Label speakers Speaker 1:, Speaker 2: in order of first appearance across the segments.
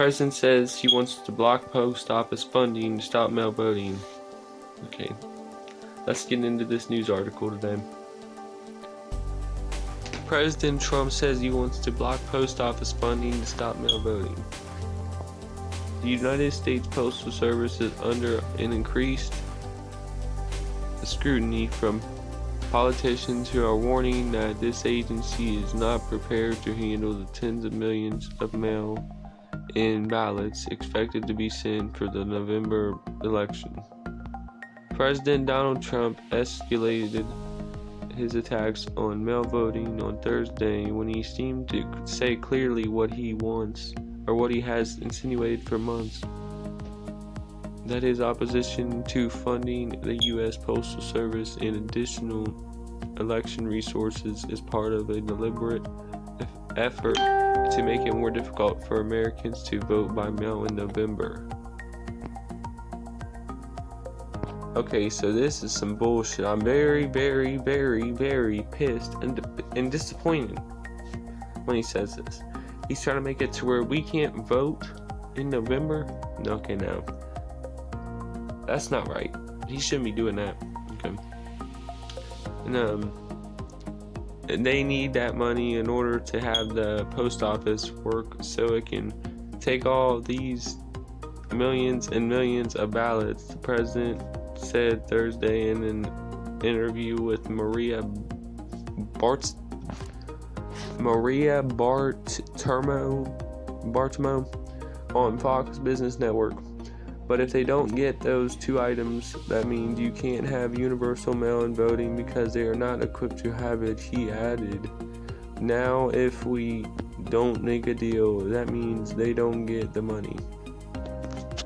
Speaker 1: President says he wants to block post office funding to stop mail voting. Okay, let's get into this news article today. President Trump says he wants to block post office funding to stop mail voting. The United States Postal Service is under an increased scrutiny from politicians who are warning that this agency is not prepared to handle the tens of millions of mail-in ballots expected to be sent for the November election. President Donald Trump escalated his attacks on mail voting on Thursday when he seemed to say clearly what he wants, or what he has insinuated for months, that his opposition to funding the U.S. Postal Service and additional election resources is part of a deliberate effort to make it more difficult for Americans to vote by mail in November. Okay, so this is some bullshit. I'm very, very, very, very pissed and disappointed when he says this. He's trying to make it to where we can't vote in November? Okay, no. That's not right. He shouldn't be doing that. Okay. And they need that money in order to have the post office work so it can take all these millions and millions of ballots. The president said Thursday in an interview with Maria Bartiromo on Fox Business Network. But if they don't get those two items, that means you can't have universal mail-in voting because they are not equipped to have it, he added. Now, if we don't make a deal, that means they don't get the money.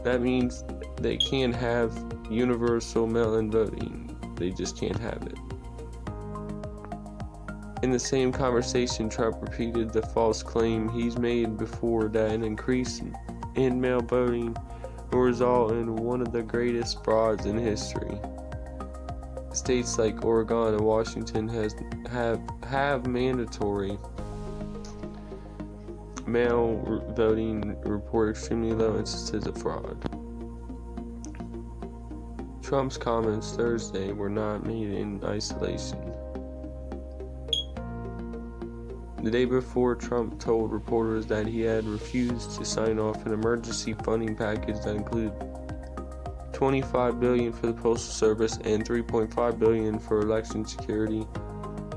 Speaker 1: That means they can't have universal mail-in voting. They just can't have it. In the same conversation, Trump repeated the false claim he's made before that an increase in mail voting will result in one of the greatest frauds in history. States like Oregon and Washington have mandatory mail voting report extremely low instances of fraud. Trump's comments Thursday were not made in isolation. The day before, Trump told reporters that he had refused to sign off an emergency funding package that included $25 billion for the Postal Service and $3.5 billion for election security.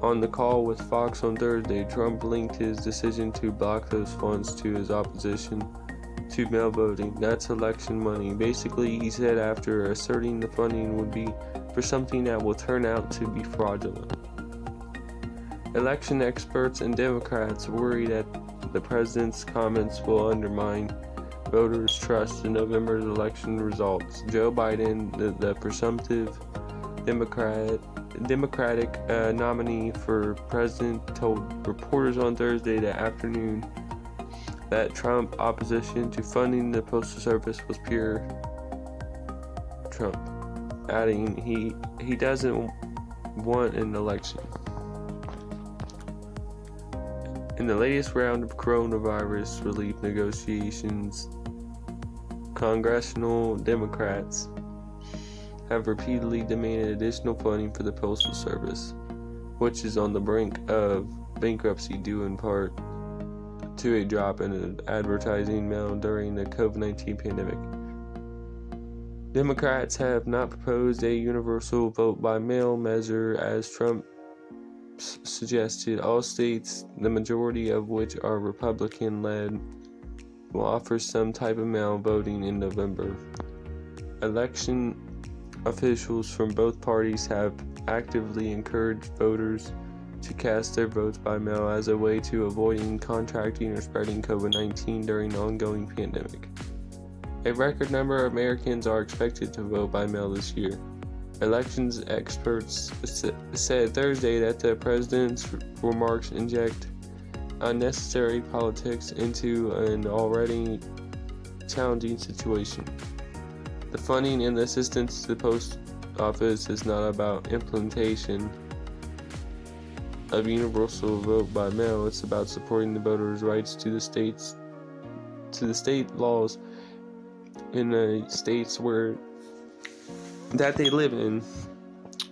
Speaker 1: On the call with Fox on Thursday, Trump linked his decision to block those funds to his opposition to mail voting. That's election money. Basically, he said after asserting the funding would be for something that will turn out to be fraudulent. Election experts and Democrats worry that the president's comments will undermine voters' trust in November's election results. Joe Biden, the presumptive Democratic nominee for president, told reporters on Thursday afternoon that Trump opposition to funding the Postal Service was pure Trump, adding he doesn't want an election. In the latest round of coronavirus relief negotiations, congressional Democrats have repeatedly demanded additional funding for the Postal Service, which is on the brink of bankruptcy due in part to a drop in advertising mail during the COVID-19 pandemic. Democrats have not proposed a universal vote by mail measure as Trump suggested. All states, the majority of which are Republican-led, will offer some type of mail voting in November. Election officials from both parties have actively encouraged voters to cast their votes by mail as a way to avoiding contracting or spreading COVID-19 during the ongoing pandemic. A record number of Americans are expected to vote by mail this year. Elections experts said Thursday that the president's remarks inject unnecessary politics into an already challenging situation. The funding and the assistance to the post office is not about implementation of universal vote by mail. It's about supporting the voters' rights to the states to the state laws in the states that they live in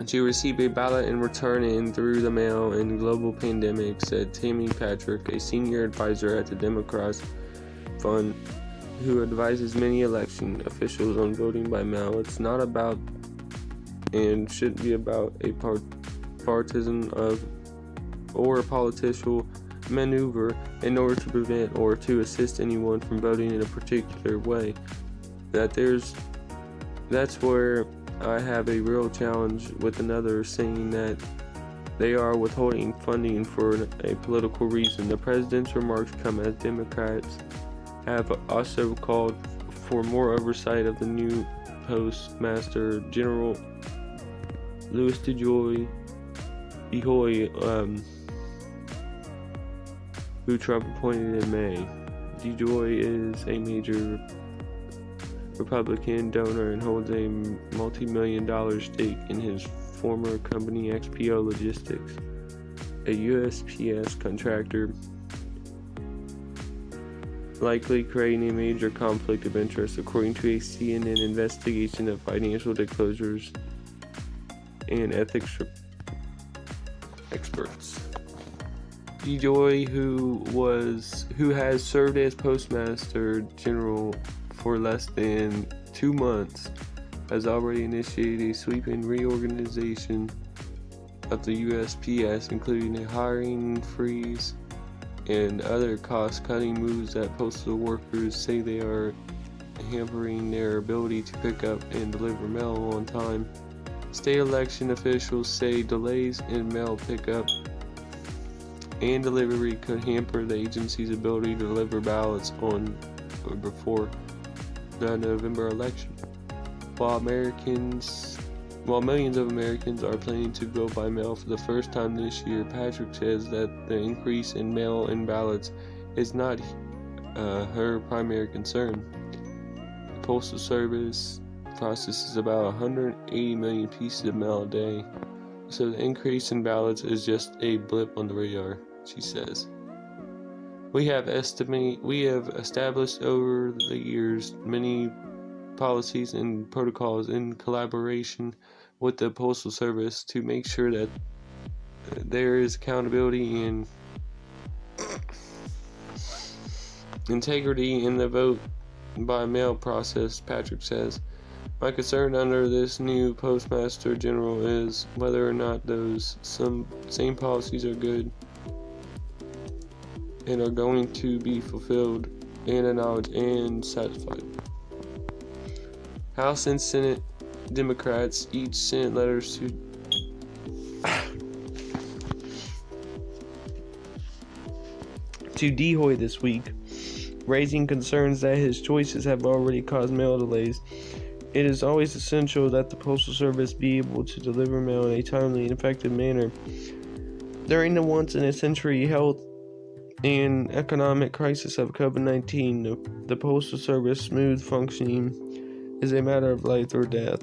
Speaker 1: to receive a ballot and return it through the mail in global pandemic, said Tammy Patrick, a senior advisor at the Democrats Fund, who advises many election officials on voting by mail. It's not about and shouldn't be about a partisan or a political maneuver in order to prevent or to assist anyone from voting in a particular way. That's where I have a real challenge with another saying that they are withholding funding for a political reason. The president's remarks come as Democrats have also called for more oversight of the new Postmaster General Louis DeJoy, who Trump appointed in May. DeJoy is a major Republican donor and holds a multi-million-dollar stake in his former company XPO Logistics, a USPS contractor, likely creating a major conflict of interest, according to a CNN investigation of financial disclosures and ethics experts. DeJoy, who has served as Postmaster General for less than 2 months, has already initiated a sweeping reorganization of the USPS, including a hiring freeze and other cost-cutting moves that postal workers say they are hampering their ability to pick up and deliver mail on time. State election officials say delays in mail pickup and delivery could hamper the agency's ability to deliver ballots on or before the November election. While millions of Americans are planning to vote by mail for the first time this year, Patrick says that the increase in mail-in ballots is not her primary concern. The Postal Service processes about 180 million pieces of mail a day, so the increase in ballots is just a blip on the radar, she says. We have established over the years many policies and protocols in collaboration with the Postal Service to make sure that there is accountability and integrity in the vote by mail process, Patrick says. My concern under this new Postmaster General is whether or not those same policies are good and are going to be fulfilled and acknowledged and satisfied. House and Senate Democrats each sent letters to DeJoy this week, raising concerns that his choices have already caused mail delays. It is always essential that the Postal Service be able to deliver mail in a timely and effective manner. During the once-in-a-century health and economic crisis of COVID-19, the Postal Service smooth functioning is a matter of life or death,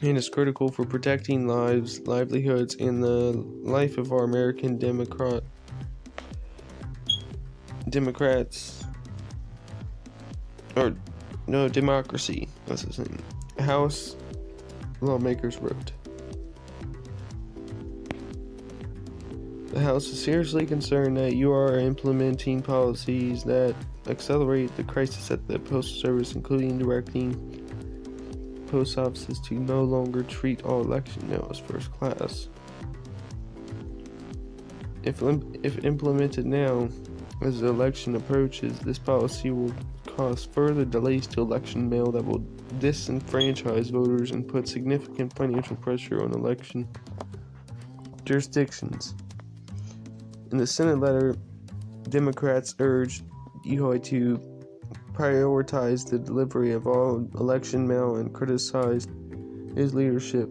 Speaker 1: and is critical for protecting lives, livelihoods, and the life of our American democracy. That's his name. House lawmakers wrote. The House is seriously concerned that you are implementing policies that accelerate the crisis at the Postal Service, including directing post offices to no longer treat all election mail as first class. If implemented now, as the election approaches, this policy will cause further delays to election mail that will disenfranchise voters and put significant financial pressure on election jurisdictions. In the Senate letter, Democrats urged DeJoy to prioritize the delivery of all election mail and criticized his leadership.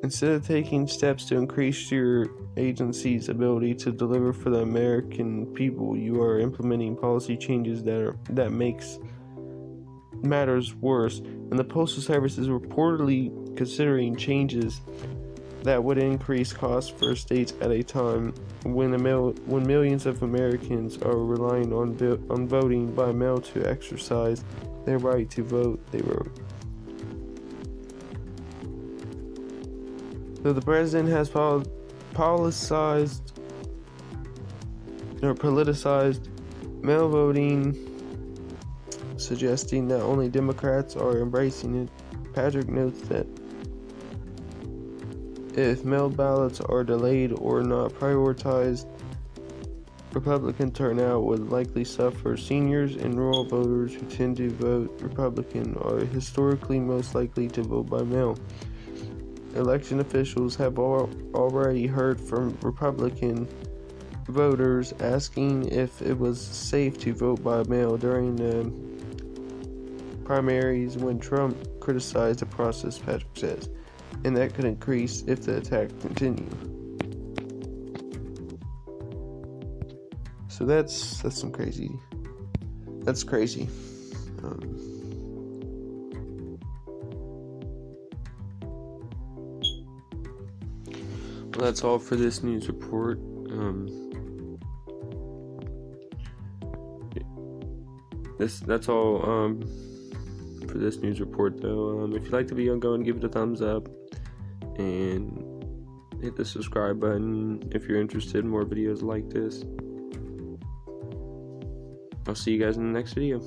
Speaker 1: Instead of taking steps to increase your agency's ability to deliver for the American people, you are implementing policy changes that makes matters worse. And the Postal Service is reportedly considering changes that would increase costs for states at a time when millions of Americans are relying on voting by mail to exercise their right to vote, they wrote. So the president has politicized mail voting, suggesting that only Democrats are embracing it. Patrick notes that if mail ballots are delayed or not prioritized, Republican turnout would likely suffer. Seniors and rural voters who tend to vote Republican are historically most likely to vote by mail. Election officials have already heard from Republican voters asking if it was safe to vote by mail during the primaries when Trump criticized the process, Patrick says, and that could increase if the attack continued. So that's some crazy. That's crazy. Well, that's all for this news report. That's all for this news report, though. If you like the video, go and give it a thumbs up and hit the subscribe button if you're interested in more videos like this. I'll see you guys in the next video.